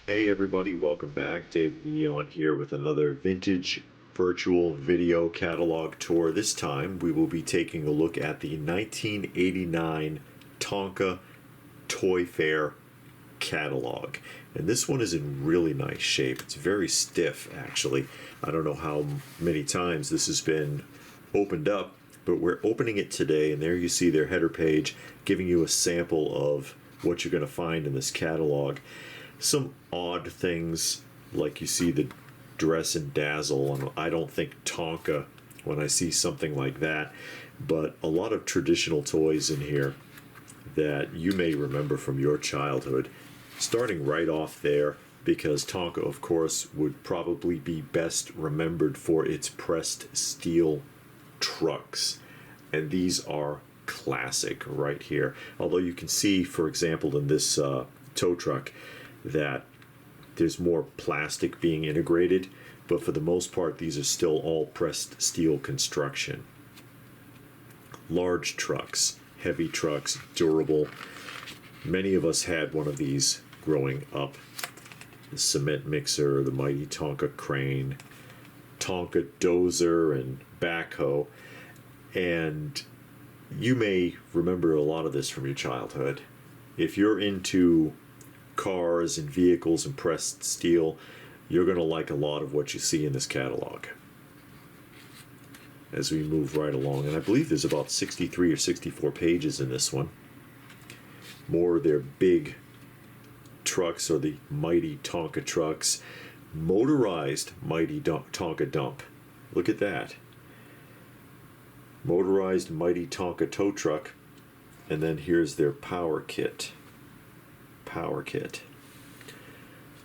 Hey everybody, welcome back. Dave Neon here with another vintage virtual video catalog tour. This time we will be taking a look at the 1989 Tonka Toy Fair catalog. And this one is in really nice shape. It's very stiff actually. I don't know how many times this has been opened up, but we're opening it today, and there you see their header page giving you a sample of what you're going to find in this catalog. Some odd things, like you see the dress and dazzle, and I don't think Tonka when I see something like that, but a lot of traditional toys in here that you may remember from your childhood. Starting right off there, because Tonka, of course, would probably be best remembered for its pressed steel trucks, and these are classic right here. Although you can see, for example, in this tow truck, that there's more plastic being integrated, but for the most part these are still all pressed steel construction. Large trucks, heavy trucks, durable. Many of us had one of these growing up. The cement mixer, the mighty Tonka crane, Tonka dozer and backhoe, and you may remember a lot of this from your childhood. If you're into cars and vehicles and pressed steel, you're going to like a lot of what you see in this catalog as we move right along. And I believe there's about 63 or 64 pages in this one. More of their big trucks, or the mighty Tonka trucks. Motorized mighty Tonka dump. Look at that. Motorized mighty Tonka tow truck. And then here's their power kit.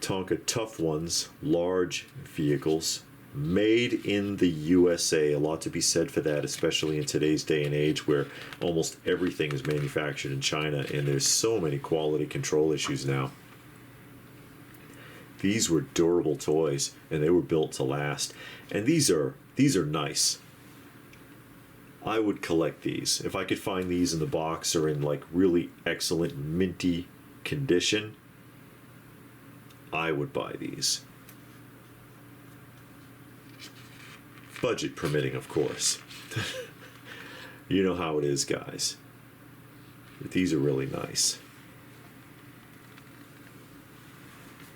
Tonka Tough Ones, large vehicles, made in the USA. A lot to be said for that, especially in today's day and age where almost everything is manufactured in China, and there's so many quality control issues now. These were durable toys, and they were built to last. And these are nice. I would collect these. If I could find these in the box or in like really excellent minty condition, I would buy these. Budget permitting, of course. You know how it is, guys. These are really nice.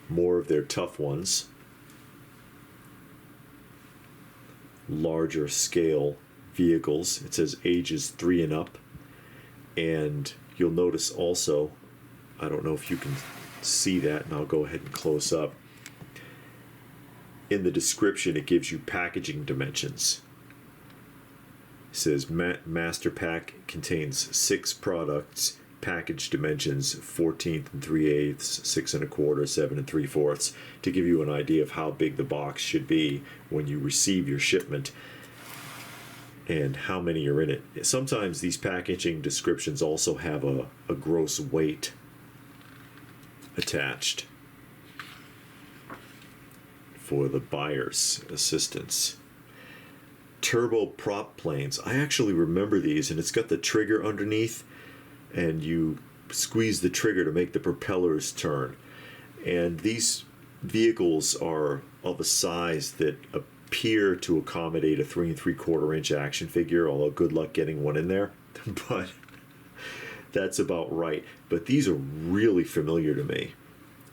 More of their Tough Ones. Larger scale vehicles. It says ages 3 and up. And you'll notice also, I don't know if you can see that, and I'll go ahead and close up. In the description, it gives you packaging dimensions. It says Master Pack contains 6 products, package dimensions 14 3/8, 6 1/4, 7 3/4, to give you an idea of how big the box should be when you receive your shipment and how many are in it. Sometimes these packaging descriptions also have a gross weight attached for the buyer's assistance. Turbo prop planes. I actually remember these, and it's got the trigger underneath, and you squeeze the trigger to make the propellers turn. And these vehicles are of a size that appear to accommodate a 3 3/4 inch action figure, although good luck getting one in there. But that's about right. But these are really familiar to me.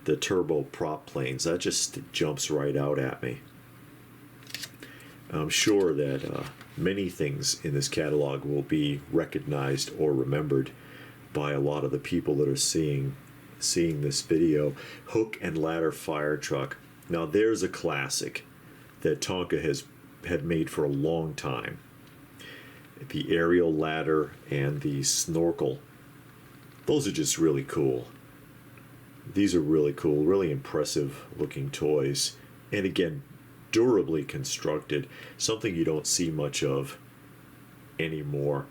The turbo prop planes, that just jumps right out at me. I'm sure that many things in this catalog will be recognized or remembered by a lot of the people that are seeing this video. Hook and ladder fire truck. Now there's a classic that Tonka had made for a long time. The aerial ladder and the snorkel. Those are just really cool. These are really cool, really impressive looking toys. And again, durably constructed, something you don't see much of anymore.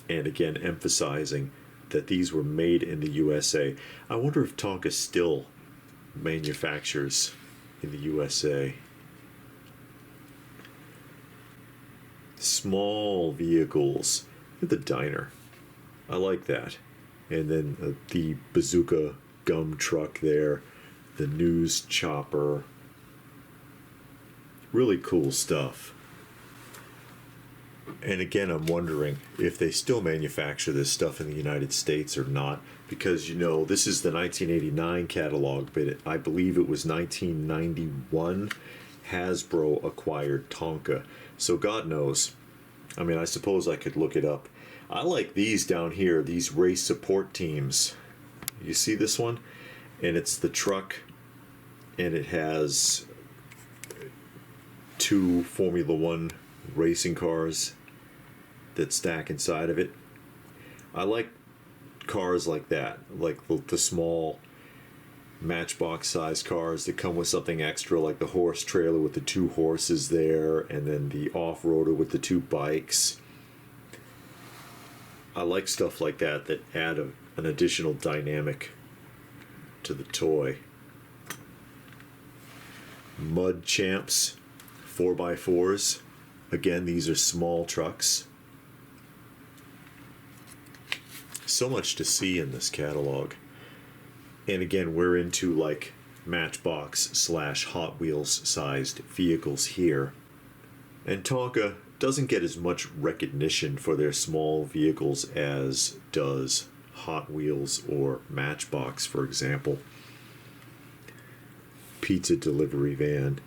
And again, emphasizing that these were made in the USA. I wonder if Tonka still manufactures in the USA. Small vehicles. The diner. I like that. And then the bazooka gum truck there. the news chopper. Really cool stuff. And again, I'm wondering if they still manufacture this stuff in the United States or not, because, you know, this is the 1989 catalog, but I believe it was 1991 Hasbro acquired Tonka. So God knows. I mean, I suppose I could look it up. I like these down here, these race support teams. You see this one? And it's the truck, and it has 2 Formula One racing cars that stack inside of it. I like cars like that, like the small matchbox size cars that come with something extra, like the horse trailer with the 2 horses there, and then the off-roader with the 2 bikes. I like stuff like that that add an additional dynamic to the toy. Mud Champs 4x4s. Again, these are small trucks. So much to see in this catalog. And again, we're into like Matchbox / Hot Wheels sized vehicles here. And Tonka doesn't get as much recognition for their small vehicles as does Hot Wheels or Matchbox, for example. Pizza delivery van.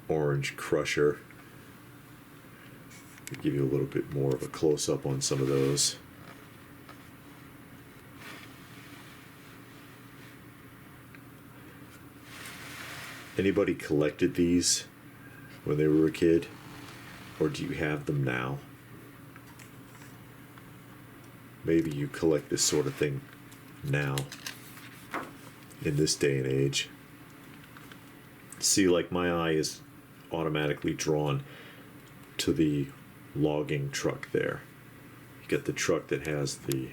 Orange Crusher. I'll give you a little bit more of a close-up on some of those. Anybody collected these when they were a kid? Or do you have them now? Maybe you collect this sort of thing now, in this day and age. See, like my eye is automatically drawn to the logging truck there. You get the truck that has the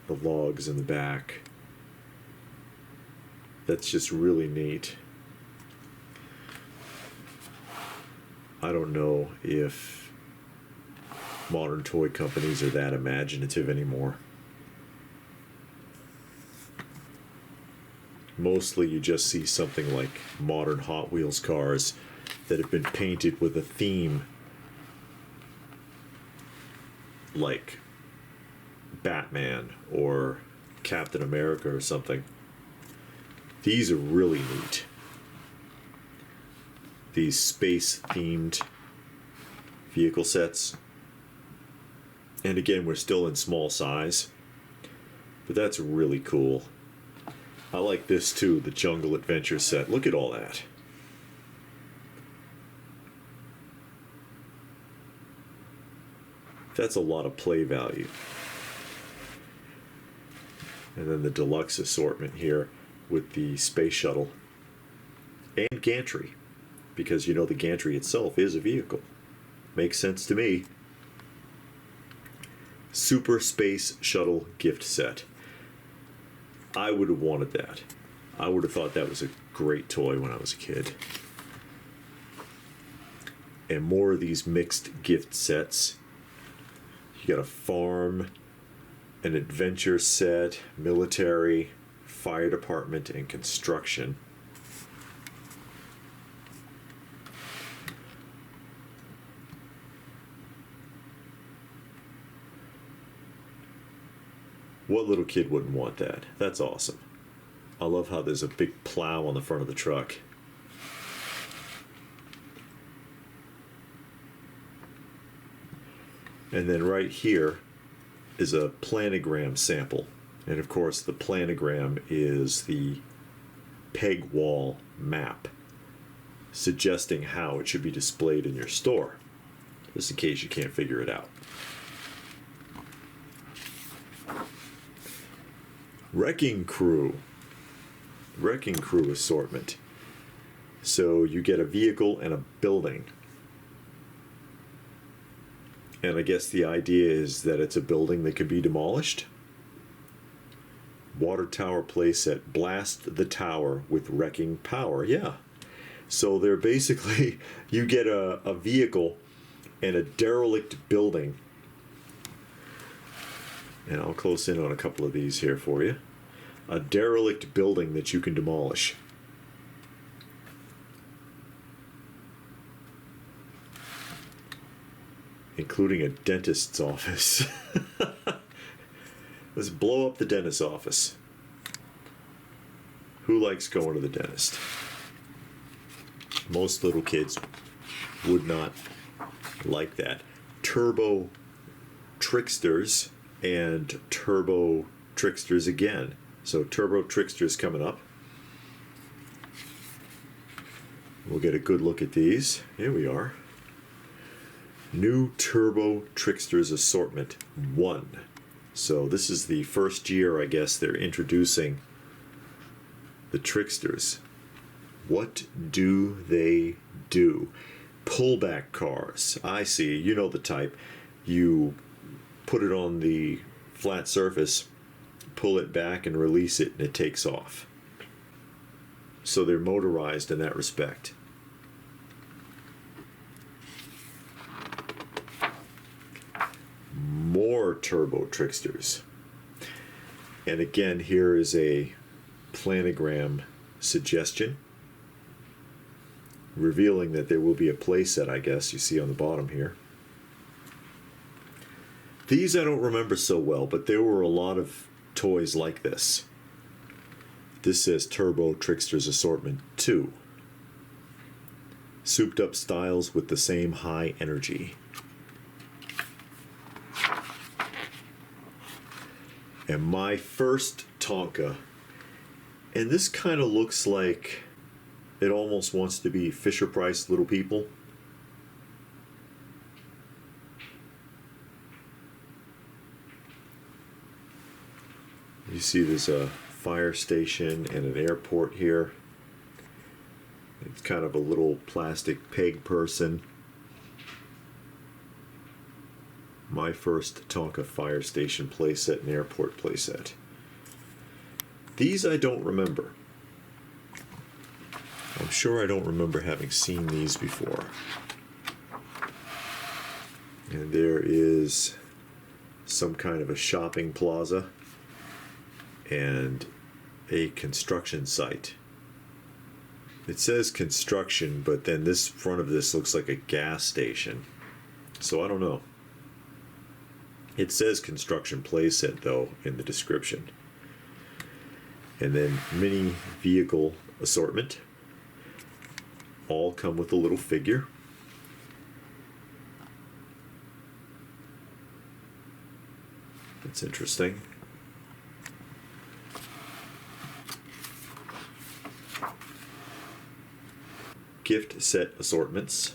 logs in the back. That's just really neat. I don't know if modern toy companies are that imaginative anymore. Mostly you just see something like modern Hot Wheels cars that have been painted with a theme like Batman or Captain America or something. These are really neat. These space-themed vehicle sets. And again, we're still in small size, but that's really cool. I like this too, the Jungle Adventure set. Look at all that. That's a lot of play value. And then the deluxe assortment here with the space shuttle and gantry, because you know the gantry itself is a vehicle. Makes sense to me. Super Space Shuttle gift set. I would have wanted that. I would have thought that was a great toy when I was a kid. And more of these mixed gift sets. You got a farm, an adventure set, military, fire department, and construction. What little kid wouldn't want that? That's awesome. I love how there's a big plow on the front of the truck. And then right here is a planogram sample. And of course the planogram is the peg wall map, suggesting how it should be displayed in your store, just in case you can't figure it out. Wrecking Crew assortment. So you get a vehicle and a building. And I guess the idea is that it's a building that could be demolished. Water tower playset. Blast the tower with wrecking power. Yeah. So they're basically, you get a vehicle and a derelict building. And I'll close in on a couple of these here for you. A derelict building that you can demolish. Including a dentist's office. Let's blow up the dentist's office. Who likes going to the dentist? Most little kids would not like that. Turbo Tricksters and Turbo Tricksters again. So Turbo Tricksters coming up. We'll get a good look at these. Here we are. New Turbo Tricksters assortment 1. So this is the first year, I guess, they're introducing the Tricksters. What do they do? Pullback cars. I see. You know the type. You put it on the flat surface, pull it back and release it, and it takes off. So they're motorized in that respect. More Turbo Tricksters. And again, here is a planogram suggestion revealing that there will be a playset, I guess, you see on the bottom here. These I don't remember so well, but there were a lot of toys like this. This says Turbo Tricksters Assortment 2. Souped up styles with the same high energy. And my first Tonka. And this kind of looks like it almost wants to be Fisher-Price Little People. You see there's a fire station and an airport here. It's kind of a little plastic peg person. My first Tonka fire station playset and airport playset. These I don't remember. I'm sure I don't remember having seen these before. And there is some kind of a shopping plaza and a construction site. It says construction, but then this front of this looks like a gas station. So I don't know. It says construction playset though in the description. And then mini vehicle assortment. All come with a little figure. That's interesting. Gift set assortments.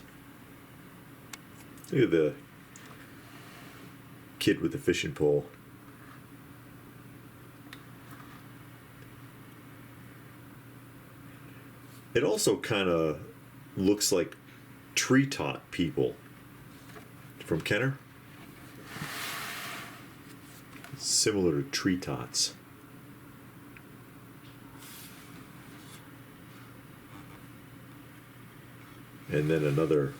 Look at the kid with the fishing pole. It also kind of looks like tree tot people from Kenner. Similar to tree tots. And then another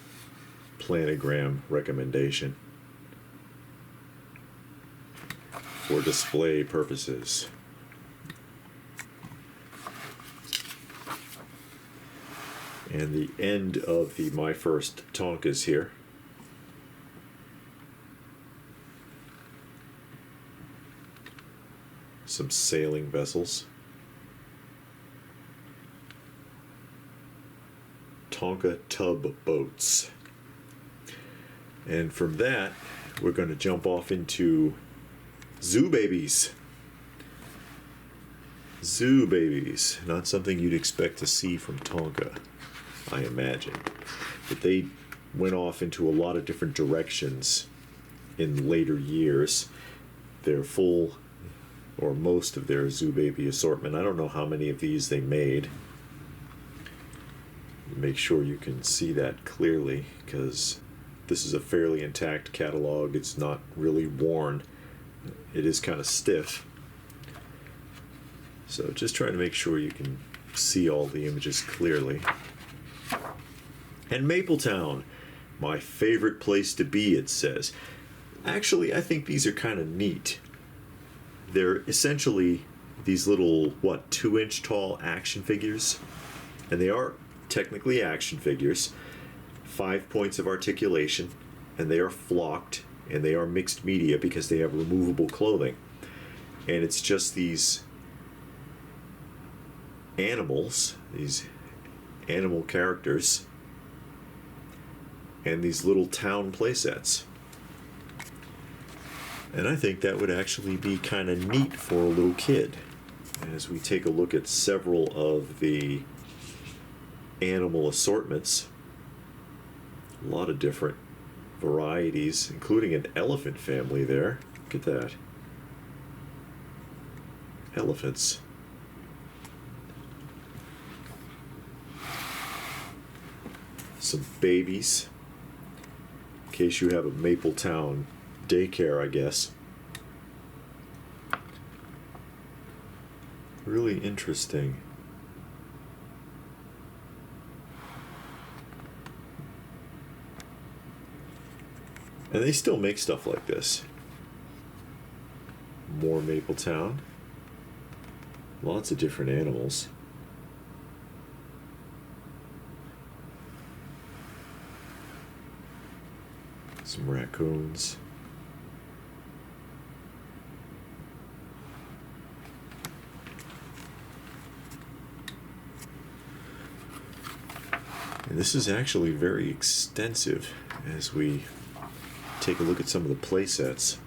planogram recommendation for display purposes. And the end of the My First Tonkas here. Some sailing vessels. Tonka tub boats. And from that, we're going to jump off into Zoo Babies. Zoo Babies. Not something you'd expect to see from Tonka, I imagine. But they went off into a lot of different directions in later years. Their full, or most of their Zoo Baby assortment. I don't know how many of these they made. Make sure you can see that clearly, because this is a fairly intact catalog. It's not really worn. It is kind of stiff. So just trying to make sure you can see all the images clearly. And Mapletown, my favorite place to be, it says. Actually, I think these are kind of neat. They're essentially these little, what, 2-inch tall action figures. And they are technically action figures. 5 points of articulation. And they are flocked. And they are mixed media because they have removable clothing. And it's just these animals, these animal characters, and these little town playsets. And I think that would actually be kind of neat for a little kid. As we take a look at several of the animal assortments, a lot of different varieties, including an elephant family there. Look at that. Elephants. Some babies. In case you have a Mapletown daycare, I guess. Really interesting. And they still make stuff like this. More Mapletown. Lots of different animals. Some raccoons. And this is actually very extensive as we take a look at some of the play sets.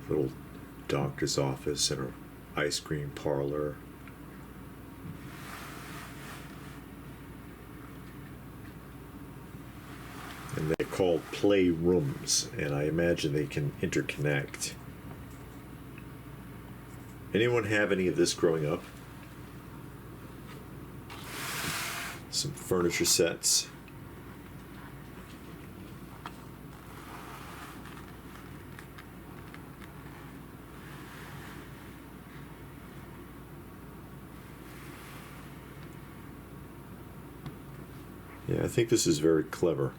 Little doctor's office and an ice cream parlor. And they're called play rooms, and I imagine they can interconnect. Anyone have any of this growing up? Some furniture sets. Yeah, I think this is very clever.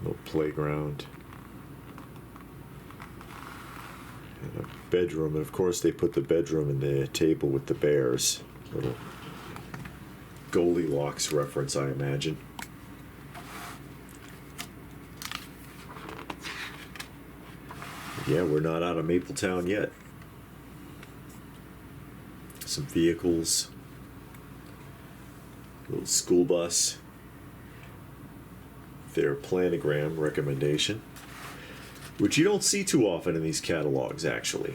Little playground. And a bedroom. And of course they put the bedroom in the table with the bears. Little Goldilocks reference, I imagine. Yeah, we're not out of Mapletown yet. Some vehicles, little school bus, their planogram recommendation, which you don't see too often in these catalogs, actually.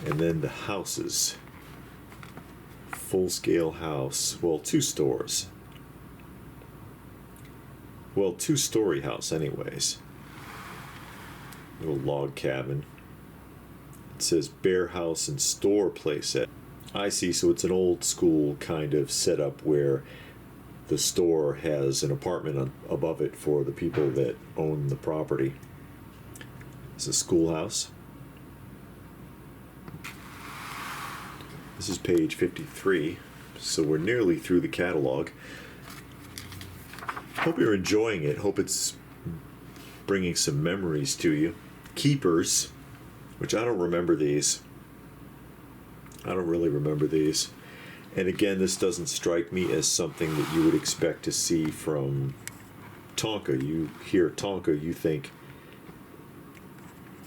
And then the houses. Full-scale house. Well, 2 stores. Well, 2-story house anyways. Little log cabin. It says Bear House and Store playset. I see, so it's an old school kind of setup where the store has an apartment above it for the people that own the property. It's a schoolhouse. This is page 53, so we're nearly through the catalog. Hope you're enjoying it. Hope it's bringing some memories to you. Keepers, which I don't remember these. I don't really remember these. And again, this doesn't strike me as something that you would expect to see from Tonka. You hear Tonka, you think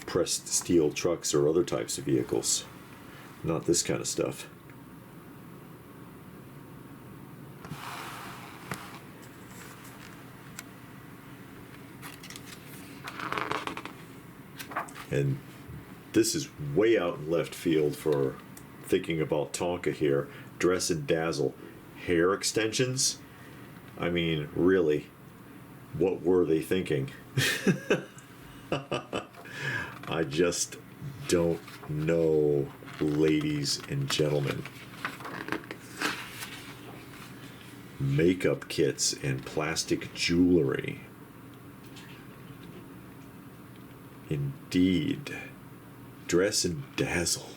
pressed steel trucks or other types of vehicles. Not this kind of stuff. And this is way out in left field for thinking about Tonka here. Dress and dazzle. Hair extensions? I mean, really, what were they thinking? I just don't know, ladies and gentlemen. Makeup kits and plastic jewelry. Indeed. Dress and dazzle.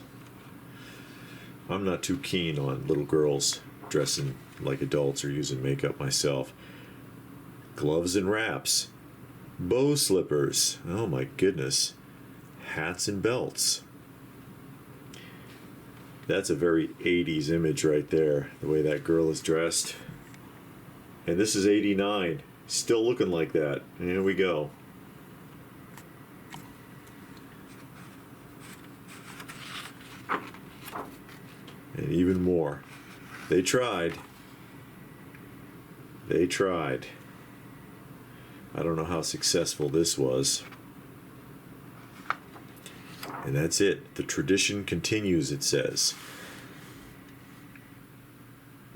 I'm not too keen on little girls dressing like adults or using makeup myself. Gloves and wraps. Bow slippers. Oh my goodness. Hats and belts. That's a very 80s image right there, the way that girl is dressed. And this is 89. Still looking like that. Here we go. And even more. They tried. They tried. I don't know how successful this was. And that's it. The tradition continues, it says.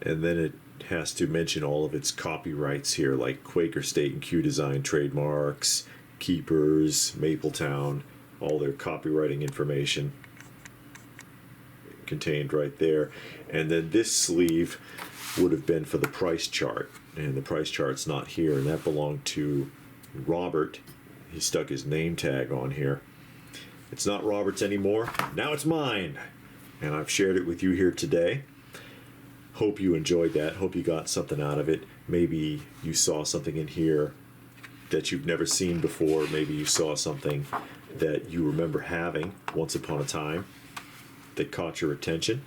And then it has to mention all of its copyrights here, like Quaker State and Q Design trademarks, Keepers, Mapletown, all their copywriting information contained right there. And then this sleeve would have been for the price chart, and the price chart's not here, and that belonged to Robert. He stuck his name tag on here. It's not Robert's anymore. Now it's mine, and I've shared it with you here today. Hope you enjoyed that. Hope you got something out of it. Maybe you saw something in here that you've never seen before. Maybe you saw something that you remember having once upon a time that caught your attention.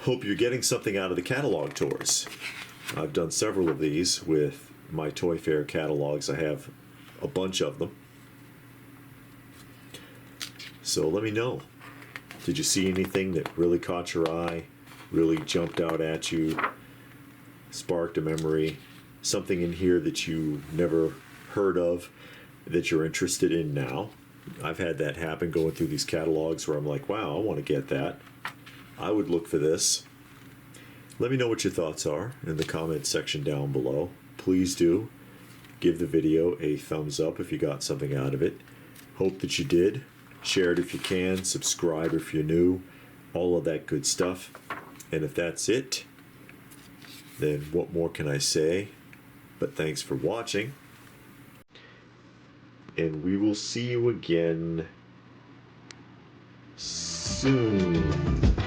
Hope you're getting something out of the catalog tours. I've done several of these with my Toy Fair catalogs. I have a bunch of them. So let me know. Did you see anything that really caught your eye, really jumped out at you, sparked a memory, something in here that you never heard of that you're interested in now? I've had that happen going through these catalogs where I'm like, wow, I want to get that. I would look for this. Let me know what your thoughts are in the comment section down below. Please do give the video a thumbs up if you got something out of it. Hope that you did. Share it if you can. Subscribe if you're new. All of that good stuff. And if that's it, then what more can I say? But thanks for watching. And we will see you again soon.